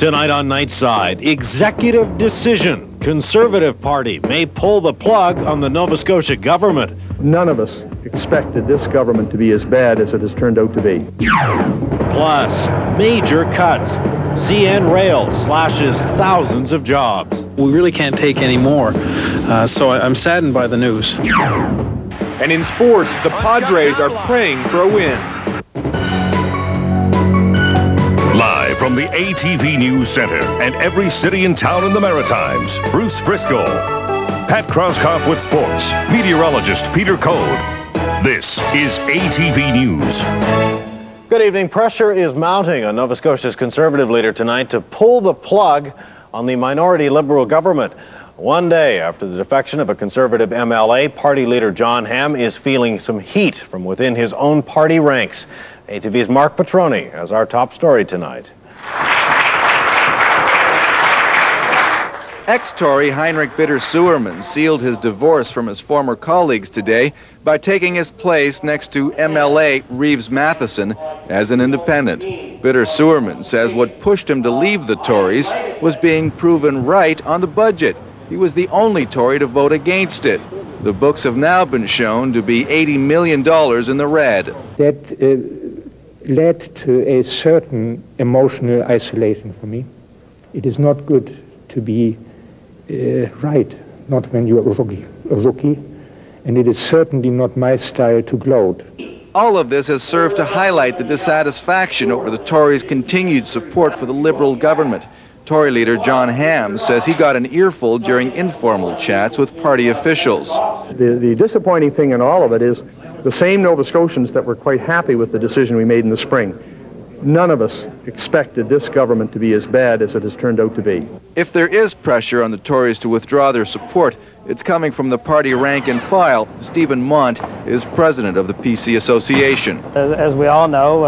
Tonight on Nightside, executive decision. Conservative Party may pull the plug on the Nova Scotia government. None of us expected this government to be as bad as it has turned out to be. Plus, major cuts. CN Rail slashes thousands of jobs. We really can't take any more, so I'm saddened by the news. And in sports, the Padres are praying for a win. Live from the ATV News Center and every city and town in the Maritimes, Bruce Frisko. Pat Krauskopf with sports, meteorologist Peter Coade. This is ATV News. Good evening. Pressure is mounting on Nova Scotia's Conservative leader tonight to pull the plug on the minority Liberal government. One day after the defection of a Conservative MLA, party leader John Hamm is feeling some heat from within his own party ranks. ATV's Mark Petroni has our top story tonight. Ex-Tory Hinrich Bitter-Suermann sealed his divorce from his former colleagues today by taking his place next to MLA Reeves Matheson as an independent. Bitter-Suermann says what pushed him to leave the Tories was being proven right on the budget. He was the only Tory to vote against it. The books have now been shown to be $80 million in the red. That led to a certain emotional isolation for me. It is not good to be right, not when you are a rookie, and it is certainly not my style to gloat. All of this has served to highlight the dissatisfaction over the Tories' continued support for the Liberal government. Tory leader John Hamm says he got an earful during informal chats with party officials. The disappointing thing in all of it is the same Nova Scotians that were quite happy with the decision we made in the spring. None of us expected this government to be as bad as it has turned out to be. If there is pressure on the Tories to withdraw their support, it's coming from the party rank and file. Stephen Mont is president of the PC Association. As we all know,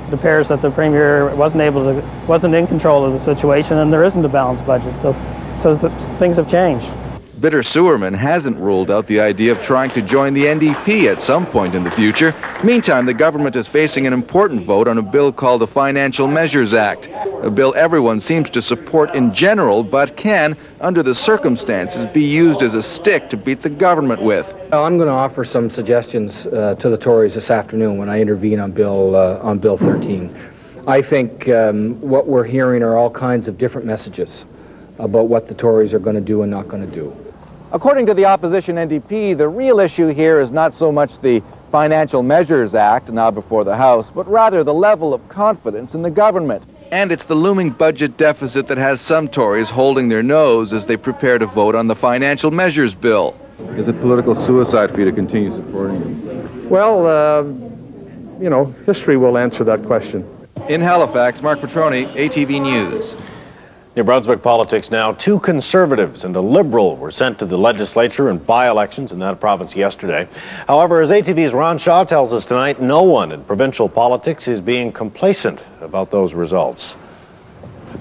it appears that the Premier wasn't in control of the situation, and there isn't a balanced budget, so things have changed. Bitter-Suermann hasn't ruled out the idea of trying to join the NDP at some point in the future. Meantime, the government is facing an important vote on a bill called the Financial Measures Act, a bill everyone seems to support in general, but can, under the circumstances, be used as a stick to beat the government with. I'm going to offer some suggestions to the Tories this afternoon when I intervene on Bill 13. I think what we're hearing are all kinds of different messages about what the Tories are going to do and not going to do. According to the opposition NDP, the real issue here is not so much the Financial Measures Act, now before the House, but rather the level of confidence in the government. And it's the looming budget deficit that has some Tories holding their nose as they prepare to vote on the Financial Measures Bill. Is it political suicide for you to continue supporting him? Well, history will answer that question. In Halifax, Mark Petroni, ATV News. New Brunswick Politics now. 2 Conservatives and a Liberal were sent to the legislature in by-elections in that province yesterday. However, as ATV's Ron Shaw tells us tonight, no one in provincial politics is being complacent about those results.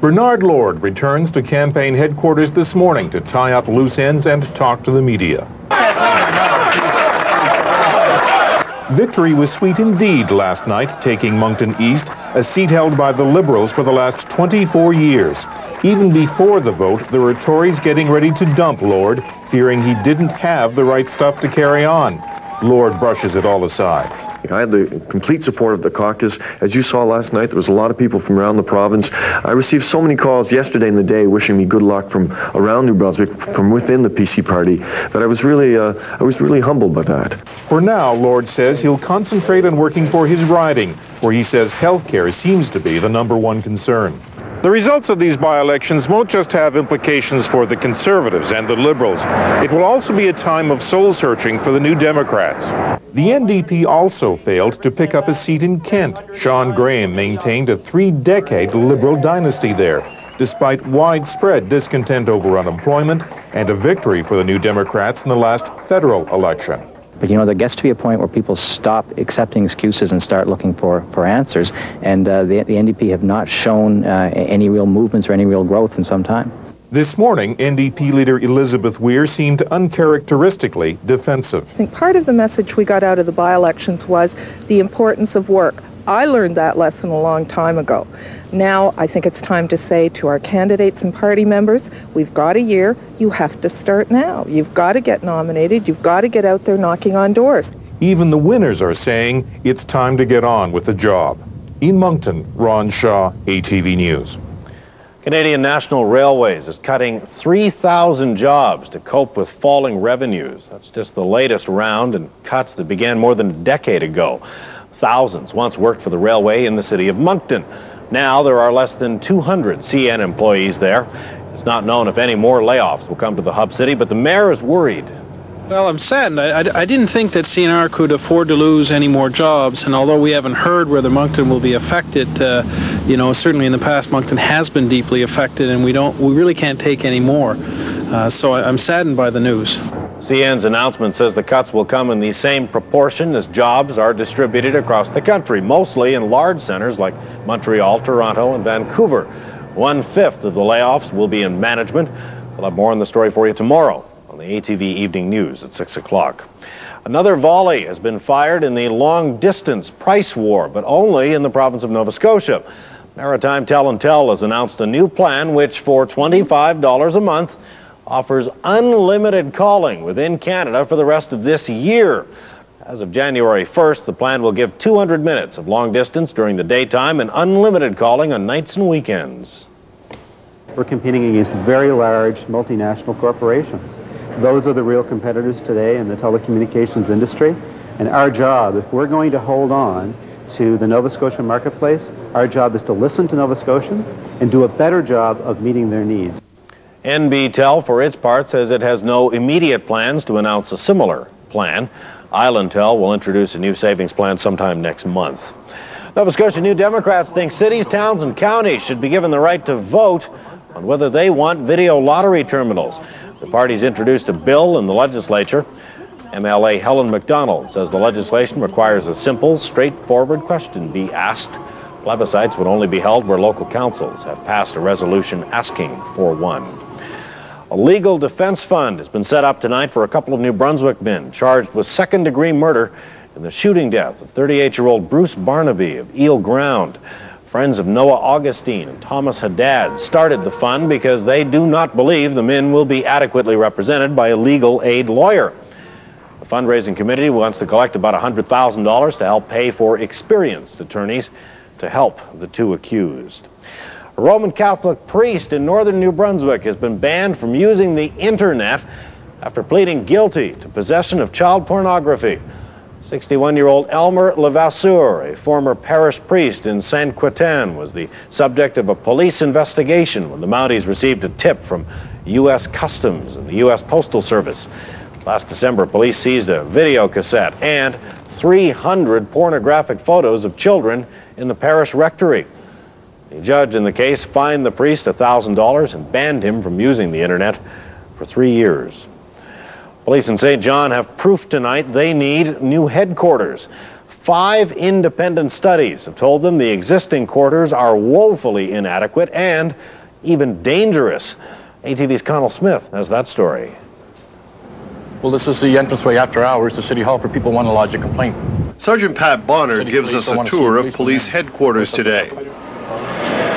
Bernard Lord returns to campaign headquarters this morning to tie up loose ends and talk to the media. Victory was sweet indeed last night, taking Moncton East, a seat held by the Liberals for the last 24 years. Even before the vote, there were Tories getting ready to dump Lord, fearing he didn't have the right stuff to carry on. Lord brushes it all aside. I had the complete support of the caucus. As you saw last night, there was a lot of people from around the province. I received so many calls yesterday in the day wishing me good luck from around New Brunswick, from within the PC party, that I was really humbled by that. For now, Lord says he'll concentrate on working for his riding, where he says healthcare seems to be the #1 concern. The results of these by-elections won't just have implications for the Conservatives and the Liberals. It will also be a time of soul-searching for the New Democrats. The NDP also failed to pick up a seat in Kent. Sean Graham maintained a 3-decade Liberal dynasty there, despite widespread discontent over unemployment and a victory for the New Democrats in the last federal election. But, there gets to be a point where people stop accepting excuses and start looking for answers. And the NDP have not shown any real movements or any real growth in some time. This morning, NDP leader Elizabeth Weir seemed uncharacteristically defensive. I think part of the message we got out of the by-elections was the importance of work, I learned that lesson a long time ago. Now, I think it's time to say to our candidates and party members, we've got a year, you have to start now. You've got to get nominated, you've got to get out there knocking on doors. Even the winners are saying it's time to get on with the job. In Moncton, Ron Shaw, ATV News. Canadian National Railways is cutting 3,000 jobs to cope with falling revenues. That's just the latest round in cuts that began more than a decade ago. Thousands once worked for the railway in the city of Moncton. Now there are less than 200 CN employees there. It's not known if any more layoffs will come to the hub city, but the mayor is worried. Well, I'm saddened. I didn't think that CNR could afford to lose any more jobs, and although we haven't heard whether Moncton will be affected, certainly in the past Moncton has been deeply affected, and we really can't take any more. So I'm saddened by the news. CN's announcement says the cuts will come in the same proportion as jobs are distributed across the country, mostly in large centers like Montreal, Toronto, and Vancouver. 1/5 of the layoffs will be in management. We'll have more on the story for you tomorrow on the ATV Evening News at 6 o'clock. Another volley has been fired in the long-distance price war, but only in the province of Nova Scotia. Maritime Tel Tel has announced a new plan which, for $25 a month, offers unlimited calling within Canada for the rest of this year. As of January 1st, the plan will give 200 minutes of long distance during the daytime and unlimited calling on nights and weekends. We're competing against very large multinational corporations. Those are the real competitors today in the telecommunications industry. And our job, if we're going to hold on to the Nova Scotia marketplace, our job is to listen to Nova Scotians and do a better job of meeting their needs. NBTel, for its part, says it has no immediate plans to announce a similar plan. Islandtel will introduce a new savings plan sometime next month. Nova Scotia New Democrats think cities, towns, and counties should be given the right to vote on whether they want video lottery terminals. The party's introduced a bill in the legislature. MLA Helen MacDonald says the legislation requires a simple, straightforward question be asked. Plebiscites would only be held where local councils have passed a resolution asking for one. A legal defense fund has been set up tonight for a couple of New Brunswick men charged with second-degree murder in the shooting death of 38-year-old Bruce Barnaby of Eel Ground. Friends of Noah Augustine and Thomas Haddad started the fund because they do not believe the men will be adequately represented by a legal aid lawyer. The fundraising committee wants to collect about $100,000 to help pay for experienced attorneys to help the two accused. A Roman Catholic priest in northern New Brunswick has been banned from using the internet after pleading guilty to possession of child pornography. 61-year-old Almer Levasseur, a former parish priest in Saint-Quentin, was the subject of a police investigation when the Mounties received a tip from U.S. Customs and the U.S. Postal Service. Last December, police seized a video cassette and 300 pornographic photos of children in the parish rectory. The judge in the case fined the priest $1,000 and banned him from using the internet for 3 years. Police in St. John have proof tonight they need new headquarters. 5 independent studies have told them the existing quarters are woefully inadequate and even dangerous. ATV's Connell Smith has that story. Well, this is the entranceway after hours to City Hall for people who want to lodge a complaint. Sergeant Pat Bonner gives us a tour of police headquarters today.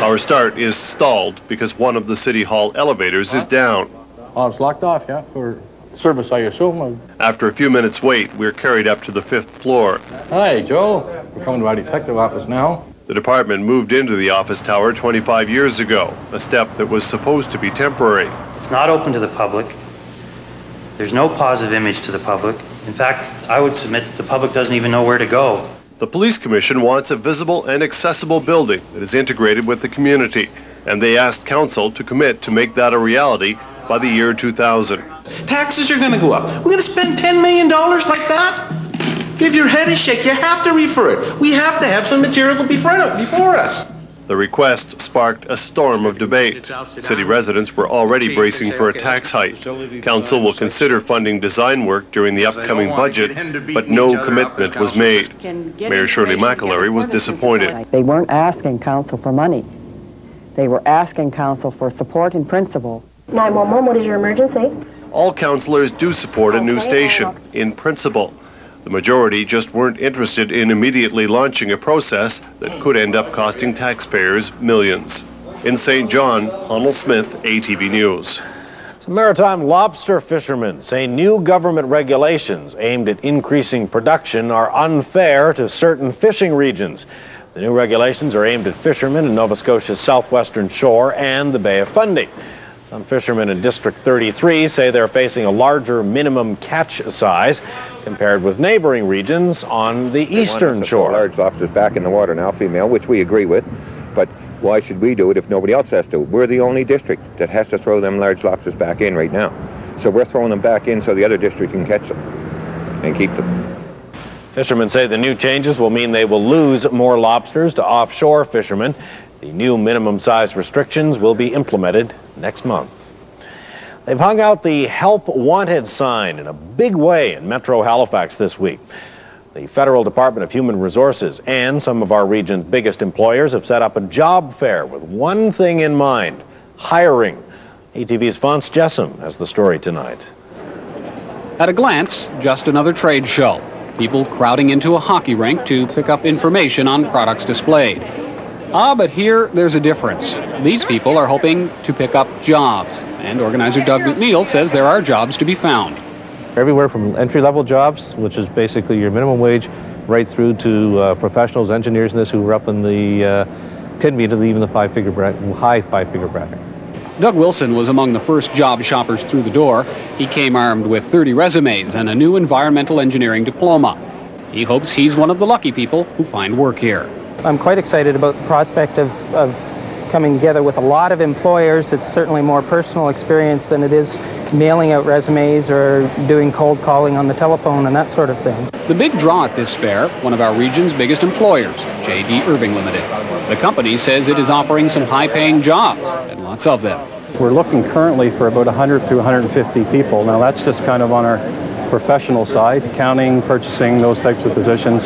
Our start is stalled because one of the City Hall elevators is down. Oh, it's locked off, yeah, for service, I assume. After a few minutes wait, we're carried up to the 5th floor. Hi, Joe. We're coming to our detective office now. The department moved into the office tower 25 years ago, a step that was supposed to be temporary. It's not open to the public. There's no positive image to the public. In fact, I would submit that the public doesn't even know where to go. The Police Commission wants a visible and accessible building that is integrated with the community, and they asked Council to commit to make that a reality by the year 2000. Taxes are going to go up. We're going to spend $10 million like that? Give your head a shake. You have to refer it. We have to have some material before us. The request sparked a storm of debate. City residents were already bracing for a tax hike. Council will consider funding design work during the upcoming budget, but no commitment was made. Mayor Shirley McAlery was disappointed. They weren't asking Council for money. They were asking Council for support in principle. 911, what is your emergency? All councillors do support a new station, in principle. The majority just weren't interested in immediately launching a process that could end up costing taxpayers millions. In St. John, Honel Smith, ATV News. Some maritime lobster fishermen say new government regulations aimed at increasing production are unfair to certain fishing regions. The new regulations are aimed at fishermen in Nova Scotia's southwestern shore and the Bay of Fundy. Some fishermen in District 33 say they're facing a larger minimum catch size compared with neighboring regions on the eastern shore. Large lobsters back in the water now, female, which we agree with, but why should we do it if nobody else has to? We're the only district that has to throw them large lobsters back in right now. So we're throwing them back in so the other district can catch them and keep them. Fishermen say the new changes will mean they will lose more lobsters to offshore fishermen. The new minimum size restrictions will be implemented next month. They've hung out the Help Wanted sign in a big way in Metro Halifax this week. The Federal Department of Human Resources and some of our region's biggest employers have set up a job fair with one thing in mind: hiring. ATV's Phonse Jessam has the story tonight. At a glance, just another trade show. People crowding into a hockey rink to pick up information on products displayed. But here there's a difference. These people are hoping to pick up jobs, and organizer Doug McNeil says there are jobs to be found. Everywhere from entry-level jobs, which is basically your minimum wage, right through to professionals, engineers and this who are up in the, can be into even the high five-figure bracket. Doug Wilson was among the first job shoppers through the door. He came armed with 30 resumes and a new environmental engineering diploma. He hopes he's one of the lucky people who find work here. I'm quite excited about the prospect of coming together with a lot of employers. It's certainly more personal experience than it is mailing out resumes or doing cold calling on the telephone and that sort of thing. The big draw at this fair, one of our region's biggest employers, J.D. Irving Limited. The company says it is offering some high-paying jobs, and lots of them. We're looking currently for about 100 to 150 people. Now that's just kind of on our professional side, accounting, purchasing, those types of positions.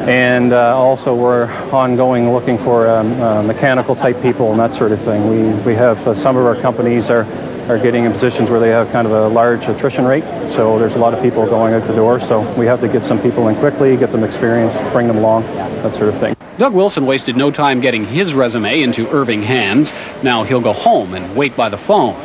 And also we're ongoing looking for mechanical type people and that sort of thing. We have some of our companies are getting in positions where they have kind of a large attrition rate, so there's a lot of people going out the door, so we have to get some people in quickly, get them experience, bring them along, that sort of thing. Doug Wilson wasted no time getting his resume into Irving hands. Now he'll go home and wait by the phone.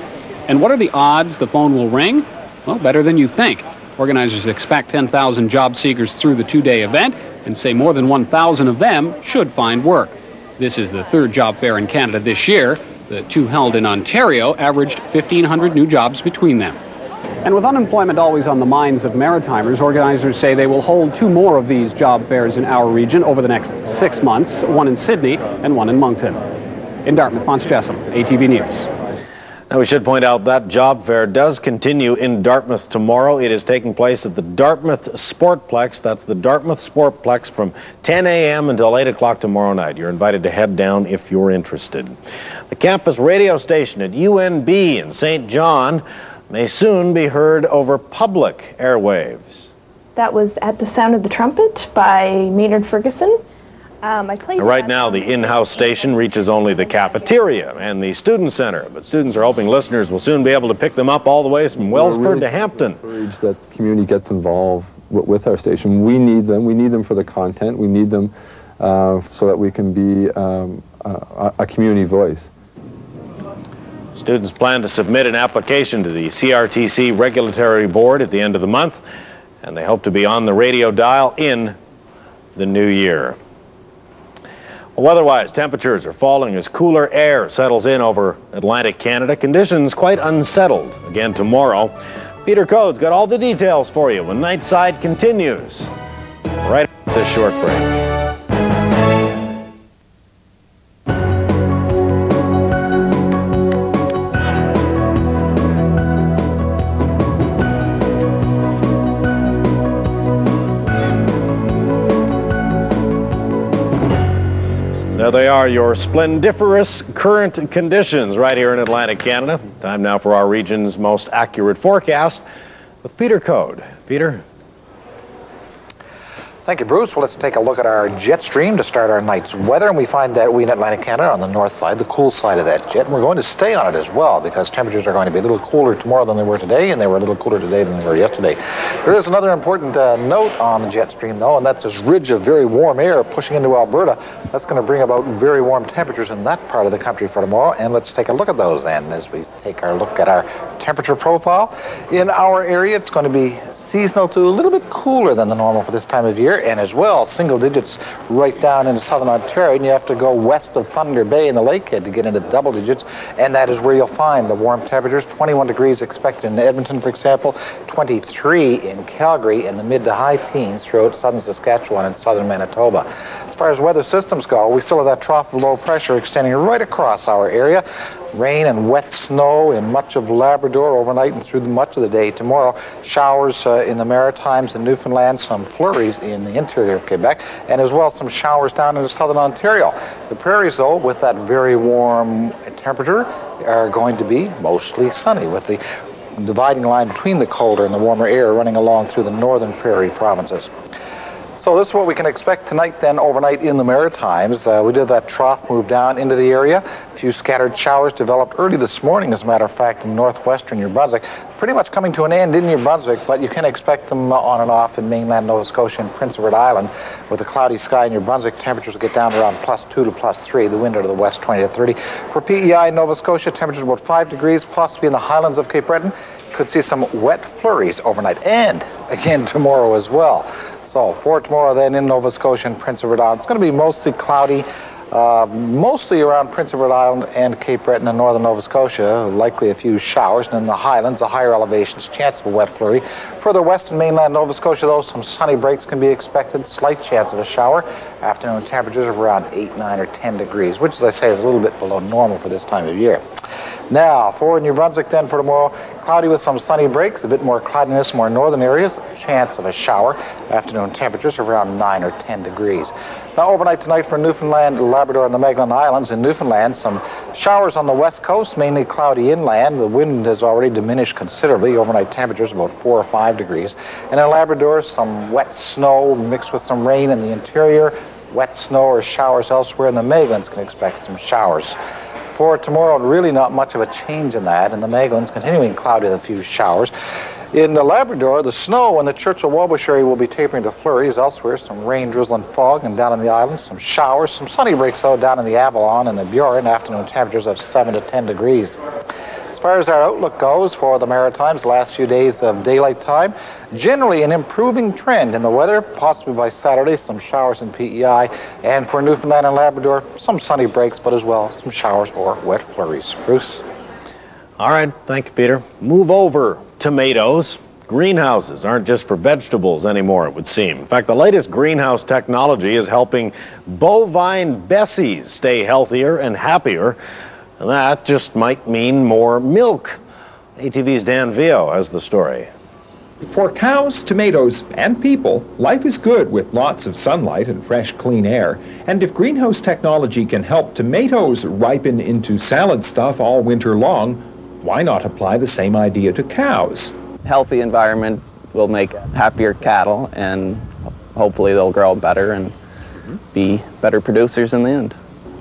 And what are the odds the phone will ring? Well, better than you think. Organizers expect 10,000 job seekers through the two-day event and say more than 1,000 of them should find work. This is the third job fair in Canada this year. The two held in Ontario averaged 1,500 new jobs between them. And with unemployment always on the minds of Maritimers, organizers say they will hold two more of these job fairs in our region over the next 6 months, one in Sydney and one in Moncton. In Dartmouth, Phonse Jessam, ATV News. Now, we should point out that job fair does continue in Dartmouth tomorrow. It is taking place at the Dartmouth Sportplex. That's the Dartmouth Sportplex from 10 a.m. until 8 o'clock tomorrow night. You're invited to head down if you're interested. The campus radio station at UNB in St. John may soon be heard over public airwaves. That was At the Sound of the Trumpet by Maynard Ferguson. Right now, the in-house station reaches only the cafeteria and the student center, but students are hoping listeners will soon be able to pick them up all the way from Wellsford to Hampton. Encourage that the community gets involved with our station. We need them. We need them for the content. We need them so that we can be a community voice. Students plan to submit an application to the CRTC Regulatory Board at the end of the month, and they hope to be on the radio dial in the new year. Well, weather-wise, temperatures are falling as cooler air settles in over Atlantic Canada. Conditions quite unsettled again tomorrow. Peter Coade's got all the details for you when Nightside continues right after this short break. There they are, your splendiferous current conditions right here in Atlantic Canada. Time now for our region's most accurate forecast with Peter Coade. Peter? Thank you, Bruce. Well, let's take a look at our jet stream to start our night's weather, and we find that we in Atlantic Canada are on the north side, the cool side of that jet, and we're going to stay on it as well because temperatures are going to be a little cooler tomorrow than they were today, and they were a little cooler today than they were yesterday. There is another important note on the jet stream, though, and that's this ridge of very warm air pushing into Alberta. That's going to bring about very warm temperatures in that part of the country for tomorrow, and let's take a look at those then as we take our look at our temperature profile. In our area, it's going to be seasonal to a little bit cooler than the normal for this time of year, and as well, single digits right down into southern Ontario, and you have to go west of Thunder Bay in the Lakehead to get into double digits, and that is where you'll find the warm temperatures. 21 degrees expected in Edmonton, for example, 23 in Calgary, and the mid to high teens throughout southern Saskatchewan and southern Manitoba. As far as weather systems go, we still have that trough of low pressure extending right across our area. Rain and wet snow in much of Labrador overnight and through much of the day tomorrow. Showers in the Maritimes and Newfoundland, some flurries in the interior of Quebec, and as well some showers down into southern Ontario. The prairies, though, with that very warm temperature, are going to be mostly sunny, with the dividing line between the colder and the warmer air running along through the northern prairie provinces. So this is what we can expect tonight then overnight in the Maritimes. We did that trough move down into the area. A few scattered showers developed early this morning, as a matter of fact, in northwestern New Brunswick. Pretty much coming to an end in New Brunswick, but you can expect them on and off in mainland Nova Scotia and Prince Edward Island. With a cloudy sky in New Brunswick, temperatures will get down to around +2 to +3, the wind out of the west 20 to 30. For PEI in Nova Scotia, temperatures about 5 degrees, possibly in the highlands of Cape Breton. Could see some wet flurries overnight, and again tomorrow as well. So for tomorrow then in Nova Scotia and Prince Edward Island, it's going to be mostly cloudy, mostly around Prince Edward Island and Cape Breton and northern Nova Scotia, likely a few showers, and in the highlands, the higher elevations, chance of a wet flurry. Further west in mainland Nova Scotia, though, some sunny breaks can be expected, slight chance of a shower. Afternoon temperatures of around 8, 9, or 10 degrees, which, as I say, is a little bit below normal for this time of year. Now, for New Brunswick then for tomorrow, cloudy with some sunny breaks, a bit more cloudiness in more northern areas, chance of a shower. Afternoon temperatures of around 9 or 10 degrees. Now, overnight tonight for Newfoundland, Labrador, and the Magdalen Islands. In Newfoundland, some showers on the west coast, mainly cloudy inland. The wind has already diminished considerably. Overnight temperatures about 4 or 5 degrees. And in Labrador, some wet snow mixed with some rain in the interior. Wet snow or showers elsewhere. In the Magdalens can expect some showers. For tomorrow, really not much of a change in that. In the Magdalens, continuing cloudy with a few showers. In the Labrador, the snow in the Churchill-Wabush area will be tapering to flurries. Elsewhere, some rain, drizzle, and fog, and down in the islands, some showers, some sunny breaks, though, down in the Avalon and the Burin. Afternoon temperatures of 7 to 10 degrees. As far as our outlook goes for the Maritimes, the last few days of daylight time, generally an improving trend in the weather, possibly by Saturday, some showers in PEI, and for Newfoundland and Labrador, some sunny breaks, but as well, some showers or wet flurries. Bruce? All right, thank you, Peter. Move over. Tomatoes. Greenhouses aren't just for vegetables anymore, it would seem. In fact, the latest greenhouse technology is helping bovine Bessies stay healthier and happier. And that just might mean more milk. ATV's Dan Vio has the story. For cows, tomatoes, and people, life is good with lots of sunlight and fresh, clean air. And if greenhouse technology can help tomatoes ripen into salad stuff all winter long, why not apply the same idea to cows? Healthy environment will make happier cattle, and hopefully they'll grow better and be better producers in the end.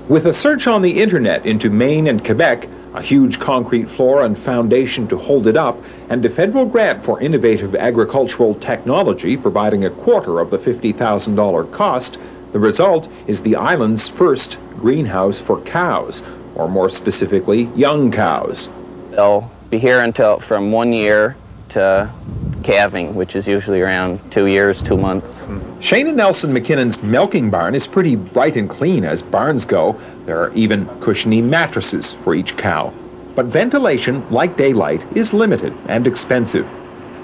With a search on the internet into Maine and Quebec, a huge concrete floor and foundation to hold it up, and a federal grant for innovative agricultural technology providing a quarter of the $50,000 cost, the result is the island's first greenhouse for cows, or more specifically, young cows. They'll be here until from 1 year to calving, which is usually around 2 years, 2 months. Shane and Nelson McKinnon's milking barn is pretty bright and clean as barns go. There are even cushiony mattresses for each cow. But ventilation, like daylight, is limited and expensive.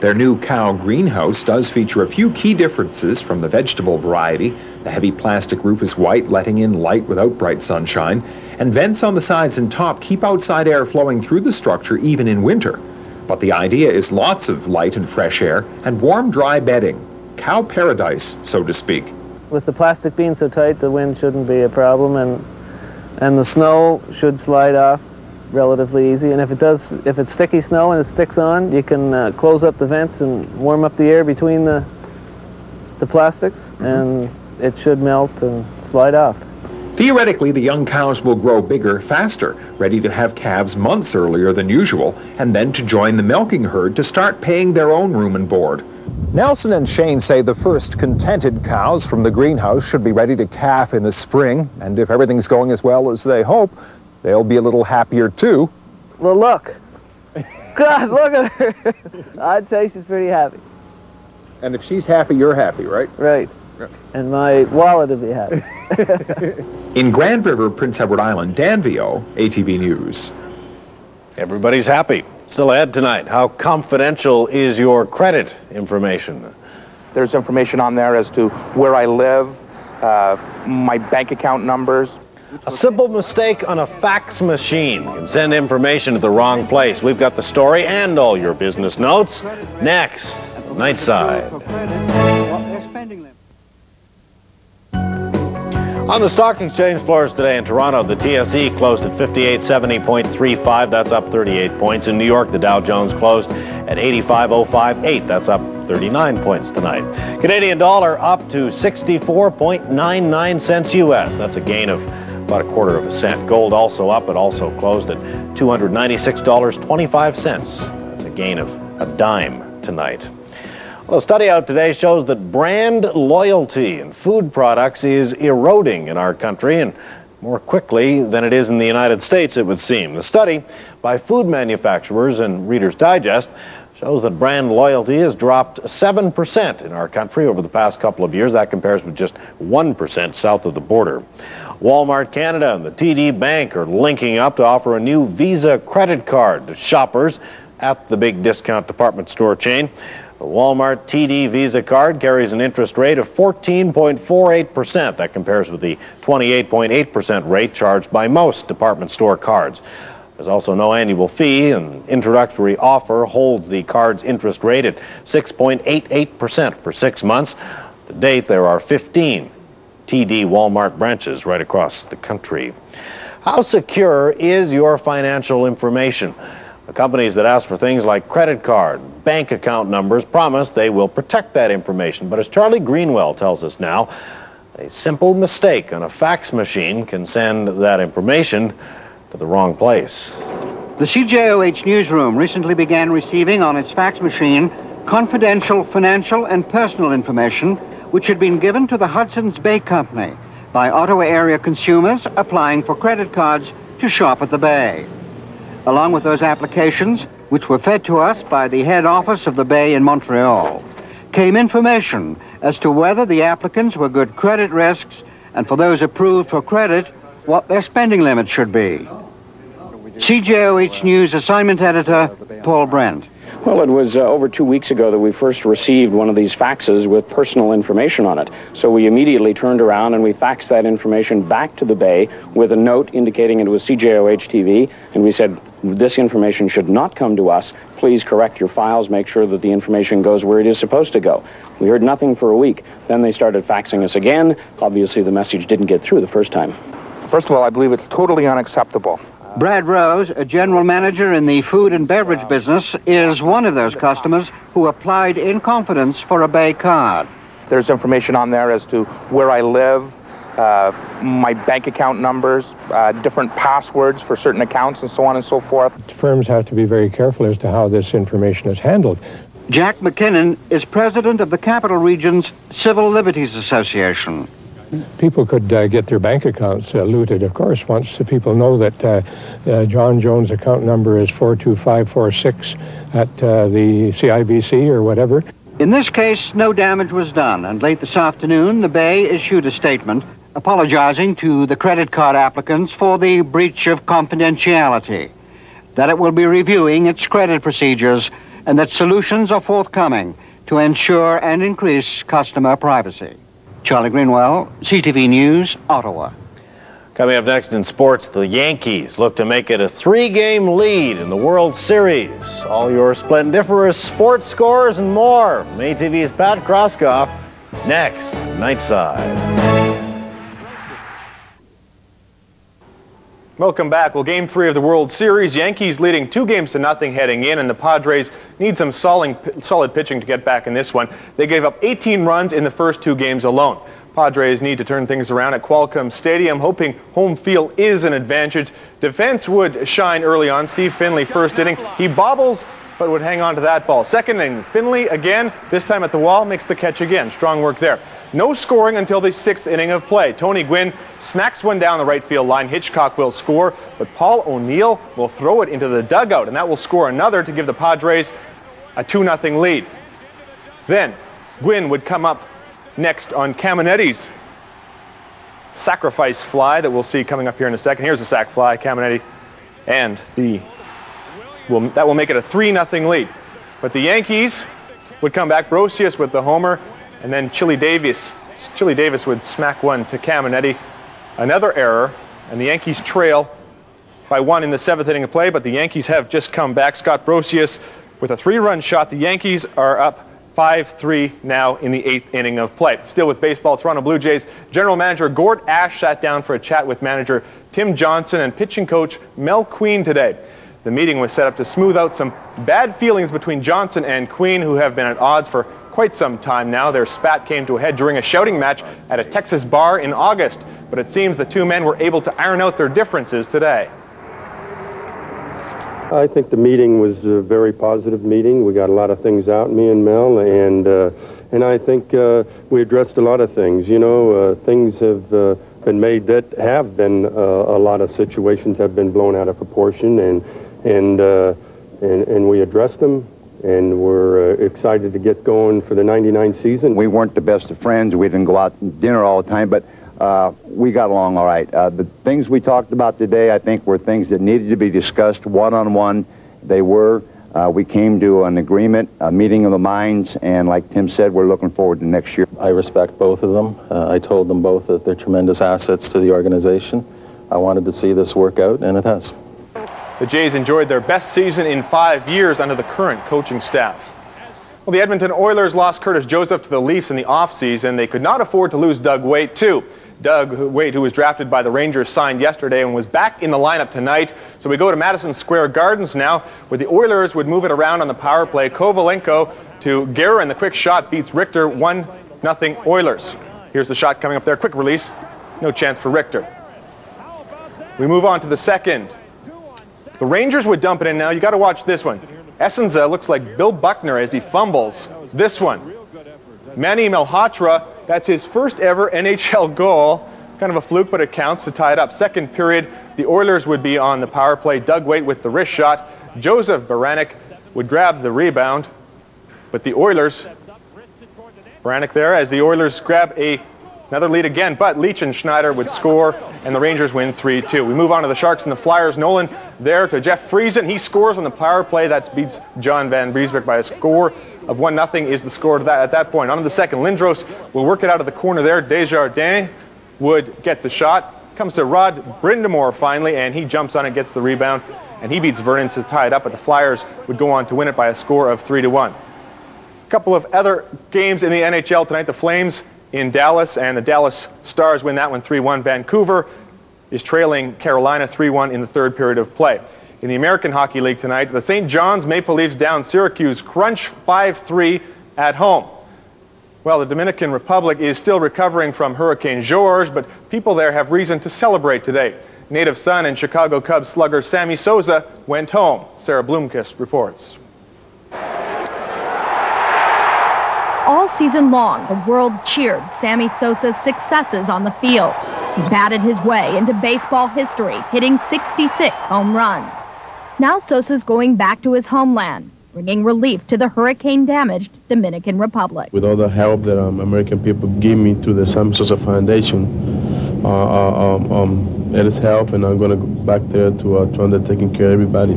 Their new cow greenhouse does feature a few key differences from the vegetable variety. The heavy plastic roof is white, letting in light without bright sunshine, and vents on the sides and top keep outside air flowing through the structure even in winter. But the idea is lots of light and fresh air and warm, dry bedding. Cow paradise, so to speak. With the plastic being so tight, the wind shouldn't be a problem, and the snow should slide off relatively easy. And if it's sticky snow and it sticks on, you can close up the vents and warm up the air between the the plastics, and it should melt and slide off. Theoretically, the young cows will grow bigger faster, ready to have calves months earlier than usual, and then to join the milking herd to start paying their own room and board. Nelson and Shane say the first contented cows from the greenhouse should be ready to calf in the spring, and if everything's going as well as they hope, they'll be a little happier too. Well, look. God, look at her. I'd say she's pretty happy. And if she's happy, you're happy, right? Right. And my wallet will be happy. In Grand River, Prince Edward Island, Dan Vio, ATV News. Everybody's happy. Still ahead tonight, how confidential is your credit information? There's information on there as to where I live, my bank account numbers. A simple mistake on a fax machine can send information to the wrong place. We've got the story and all your business notes next. Nightside. On the stock exchange floors today in Toronto, the TSE closed at 5870.35. That's up 38 points. In New York, the Dow Jones closed at 85.058. That's up 39 points tonight. Canadian dollar up to 64.99 cents U.S. That's a gain of about 1/4 cent. Gold also up. It also closed at $296.25. That's a gain of a dime tonight. Well, a study out today shows that brand loyalty in food products is eroding in our country, and more quickly than it is in the United States, it would seem. The study by food manufacturers and Reader's Digest shows that brand loyalty has dropped 7% in our country over the past couple of years. That compares with just 1% south of the border. Walmart Canada and the TD Bank are linking up to offer a new Visa credit card to shoppers at the big discount department store chain. The Walmart TD Visa card carries an interest rate of 14.48%. That compares with the 28.8% rate charged by most department store cards. There's also no annual fee, and the introductory offer holds the card's interest rate at 6.88% for 6 months. To date, there are 15 TD Walmart branches right across the country. How secure is your financial information? The companies that ask for things like credit card, bank account numbers promise they will protect that information. But as Charlie Greenwell tells us now, a simple mistake on a fax machine can send that information to the wrong place. The CJOH newsroom recently began receiving on its fax machine confidential financial and personal information which had been given to the Hudson's Bay Company by Ottawa area consumers applying for credit cards to shop at the Bay. Along with those applications, which were fed to us by the head office of the Bay in Montreal, came information as to whether the applicants were good credit risks, and for those approved for credit, what their spending limit should be. CJOH News assignment editor, Paul Brent. Well, it was over 2 weeks ago that we first received one of these faxes with personal information on it. So we immediately turned around and we faxed that information back to the Bay with a note indicating it was CJOH TV, and we said, this information should not come to us. Please correct your files, make sure that the information goes where it is supposed to go. We heard nothing for a week. Then they started faxing us again. Obviously, the message didn't get through the first time. First of all, I believe it's totally unacceptable. Brad Rose, a general manager in the food and beverage business, is one of those customers who applied in confidence for a Bay card. There's information on there as to where I live, my bank account numbers, different passwords for certain accounts, and so on and so forth. Firms have to be very careful as to how this information is handled. Jack McKinnon is president of the Capital Region's Civil Liberties Association. People could get their bank accounts looted, of course, once the people know that John Jones' account number is 42546 at the CIBC or whatever. In this case, no damage was done, and late this afternoon, the Bay issued a statement apologizing to the credit card applicants for the breach of confidentiality, that it will be reviewing its credit procedures, and that solutions are forthcoming to ensure and increase customer privacy. Charlie Greenwell, CTV News, Ottawa. Coming up next in sports, the Yankees look to make it a 3-game lead in the World Series. All your splendiferous sports scores and more. From ATV's Pat Krauskopf, next, Nightside. Welcome back. Well, Game 3 of the World Series, Yankees leading 2-0 heading in, and the Padres need some solid pitching to get back in this one. They gave up 18 runs in the first 2 games alone. Padres need to turn things around at Qualcomm Stadium, hoping home field is an advantage. Defense would shine early on. Steve Finley, first inning. He bobbles, but would hang on to that ball. Second inning, Finley again, this time at the wall, makes the catch again. Strong work there. No scoring until the 6th inning of play. Tony Gwynn smacks one down the right field line. Hitchcock will score, but Paul O'Neill will throw it into the dugout, and that will score another to give the Padres a 2-0 lead. Then Gwynn would come up next on Caminetti's sacrifice fly that we'll see coming up here in a second. Here's the sac fly, Caminetti, and that will make it a 3-0 lead. But the Yankees would come back. Brosius with the homer, and then Chili Davis would smack one to Caminetti. Another error, and the Yankees trail by 1 in the 7th inning of play, but the Yankees have just come back. Scott Brosius with a 3-run shot. The Yankees are up 5-3 now in the 8th inning of play. Still with baseball, Toronto Blue Jays General Manager Gord Ash sat down for a chat with manager Tim Johnson and pitching coach Mel Queen today. The meeting was set up to smooth out some bad feelings between Johnson and Queen, who have been at odds for quite some time now. Their spat came to a head during a shouting match at a Texas bar in August, but it seems the two men were able to iron out their differences today. I think the meeting was a very positive meeting. We got a lot of things out, me and Mel, and I think we addressed a lot of things. You know, things have been made that have been a lot of situations have been blown out of proportion, and we addressed them. And we're excited to get going for the '99 season. We weren't the best of friends. We didn't go out to dinner all the time, but we got along all right. The things we talked about today, I think, were things that needed to be discussed one-on-one. They were. We came to an agreement, a meeting of the minds, and like Tim said, we're looking forward to next year. I respect both of them. I told them both that they're tremendous assets to the organization. I wanted to see this work out, and it has. The Jays enjoyed their best season in 5 years under the current coaching staff. Well, the Edmonton Oilers lost Curtis Joseph to the Leafs in the offseason. They could not afford to lose Doug Weight, too. Doug Weight, who was drafted by the Rangers, signed yesterday and was back in the lineup tonight. So we go to Madison Square Gardens now, where the Oilers would move it around on the power play. Kovalenko to Guerin. The quick shot beats Richter, 1-0 Oilers. Here's the shot coming up there. Quick release. No chance for Richter. We move on to the second. The Rangers would dump it in now. You got to watch this one. Essenza looks like Bill Buckner as he fumbles. This one. Manny Malhotra, that's his first ever NHL goal. Kind of a fluke, but it counts to tie it up. Second period, the Oilers would be on the power play. Doug Weight with the wrist shot. Joseph Baranek would grab the rebound. But the Oilers, Baranek there, as the Oilers grab another lead again, but Leach and Schneider would score, and the Rangers win 3-2. We move on to the Sharks and the Flyers. Nolan there to Jeff Friesen. He scores on the power play. That beats John Van Briesbeek by a score of 1-0 is the score at that point. On to the second. Lindros will work it out of the corner there. Desjardins would get the shot. Comes to Rod Brindamore finally, and he jumps on it, gets the rebound, and he beats Vernon to tie it up, but the Flyers would go on to win it by a score of 3-1. A couple of other games in the NHL tonight. The Flames in Dallas, and the Dallas Stars win that one 3-1. Vancouver is trailing Carolina 3-1 in the third period of play. In the American Hockey League tonight, the St. John's Maple Leafs down Syracuse, crunch 5-3 at home. Well, the Dominican Republic is still recovering from Hurricane George, but people there have reason to celebrate today. Native son and Chicago Cubs slugger Sammy Sosa went home. Sarah Bloomquist reports. All season long, the world cheered Sammy Sosa's successes on the field. He batted his way into baseball history, hitting 66 home runs. Now Sosa's going back to his homeland, bringing relief to the hurricane-damaged Dominican Republic. With all the help that American people give me through the Sammy Sosa Foundation, it is help, and I'm going to go back there to taking care of everybody.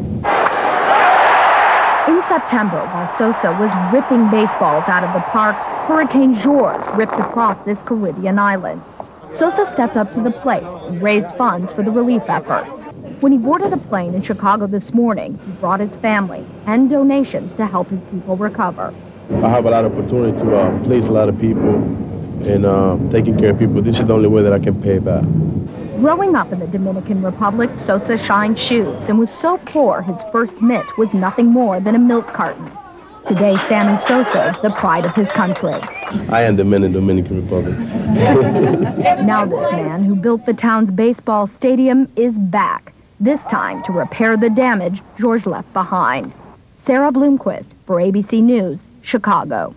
In September, while Sosa was ripping baseballs out of the park, Hurricane George ripped across this Caribbean island. Sosa stepped up to the plate and raised funds for the relief effort. When he boarded a plane in Chicago this morning, he brought his family and donations to help his people recover. I have a lot of opportunity to please a lot of people and taking care of people. This is the only way that I can pay back. Growing up in the Dominican Republic, Sosa shined shoes and was so poor his first mitt was nothing more than a milk carton. Today, Sammy Sosa, the pride of his country. I am the man in the Dominican Republic. Now this man who built the town's baseball stadium is back, this time to repair the damage George left behind. Sarah Bloomquist for ABC News, Chicago.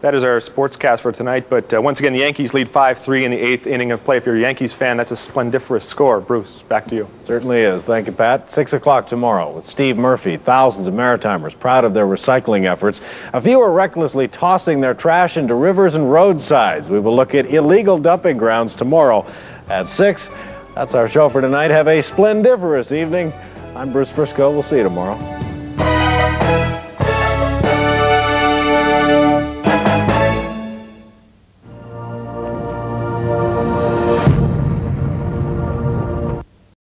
That is our sportscast for tonight, but once again, the Yankees lead 5-3 in the 8th inning of play. If you're a Yankees fan, that's a splendiferous score. Bruce, back to you. Certainly is. Thank you, Pat. 6 o'clock tomorrow with Steve Murphy. Thousands of Maritimers proud of their recycling efforts. A few are recklessly tossing their trash into rivers and roadsides. We will look at illegal dumping grounds tomorrow at 6. That's our show for tonight. Have a splendiferous evening. I'm Bruce Frisko. We'll see you tomorrow.